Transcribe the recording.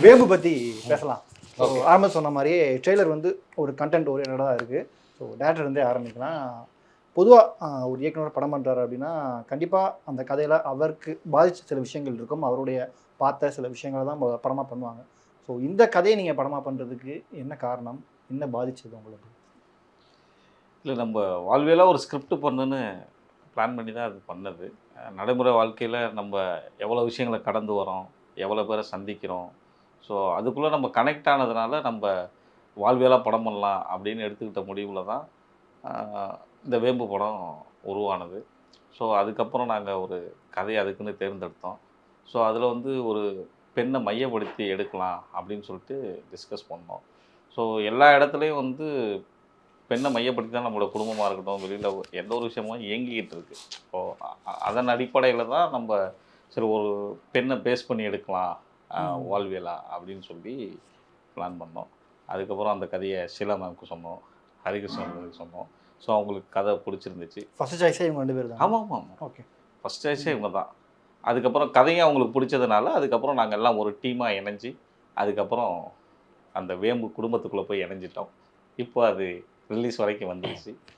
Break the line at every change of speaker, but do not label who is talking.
வேம்பு பற்றி பேசலாம். ஸோ ஆரம்பம் சொன்ன மாதிரியே ட்ரெய்லர் வந்து ஒரு கண்டென்ட் ஓரியன்டாக இருக்குது. ஸோ டேரக்டர் இருந்தே ஆரம்பிக்கலாம். பொதுவாக ஒரு இயக்குனர் படம் பண்ணுறாரு அப்படின்னா கண்டிப்பாக அந்த கதையில் அவருக்கு பாதித்த சில விஷயங்கள் இருக்கும். அவருடைய பார்த்த சில விஷயங்களை தான் படமாக பண்ணுவாங்க. ஸோ இந்த கதையை நீங்கள் படமாக பண்ணுறதுக்கு என்ன காரணம்? என்ன பாதிச்சது உங்களுக்கு?
இல்லை, நம்ம வாழ்வியலாக ஒரு ஸ்கிரிப்ட் பண்ணுன்னு பிளான் பண்ணி தான் அது பண்ணது. நடைமுறை வாழ்க்கையில் நம்ம எவ்வளோ விஷயங்களை கடந்து வரோம், எவ்வளோ பேரை சந்திக்கிறோம். ஸோ அதுக்குள்ளே நம்ம கனெக்ட் ஆனதுனால நம்ம வாழ்வியலாக படம் பண்ணலாம் அப்படின்னு எடுத்துக்கிட்ட முடிவில் தான் இந்த வேம்பு படம் உருவானது. ஸோ அதுக்கப்புறம் நாங்கள் ஒரு கதையை அதுக்குன்னு தேர்ந்தெடுத்தோம். ஸோ அதில் வந்து ஒரு பெண்ணை மையப்படுத்தி எடுக்கலாம் அப்படின்னு சொல்லிட்டு டிஸ்கஸ் பண்ணோம். ஸோ எல்லா இடத்துலையும் வந்து பெண்ணை மையப்படுத்தி தான் நம்மளோட குடும்பமாக இருக்கட்டும், வெளியில் எந்த ஒரு விஷயமும் இயங்கிக்கிட்டு இருக்குது. இப்போது அதன் அடிப்படையில் தான் நம்ம சரி ஒரு பெண்ணை பேஸ் பண்ணி எடுக்கலாம் வாழ்வியலா அப்படின்னு சொல்லி பிளான் பண்ணோம். அதுக்கப்புறம் அந்த கதையை ஷீலா மேம்க்கு சொன்னோம், ஹரிகிருஷ்ணனுக்கு சொன்னோம். ஸோ அவங்களுக்கு கதை பிடிச்சிருந்துச்சு.
ஃபர்ஸ்ட் சாய்ஸே இவங்க 2 பேர் தான்.
ஆமாம் ஆமாம் ஆமாம்,
ஓகே.
ஃபஸ்ட் சாய்ஸே இவங்க தான். அதுக்கப்புறம் கதையும் அவங்களுக்கு பிடிச்சதுனால அதுக்கப்புறம் நாங்கள் எல்லாம் ஒரு டீமாக இணைஞ்சி அதுக்கப்புறம் அந்த வேம்பு குடும்பத்துக்குள்ளே போய் இணைஞ்சிட்டோம். இப்போ அது ரிலீஸ் வரைக்கும் வந்துடுச்சு.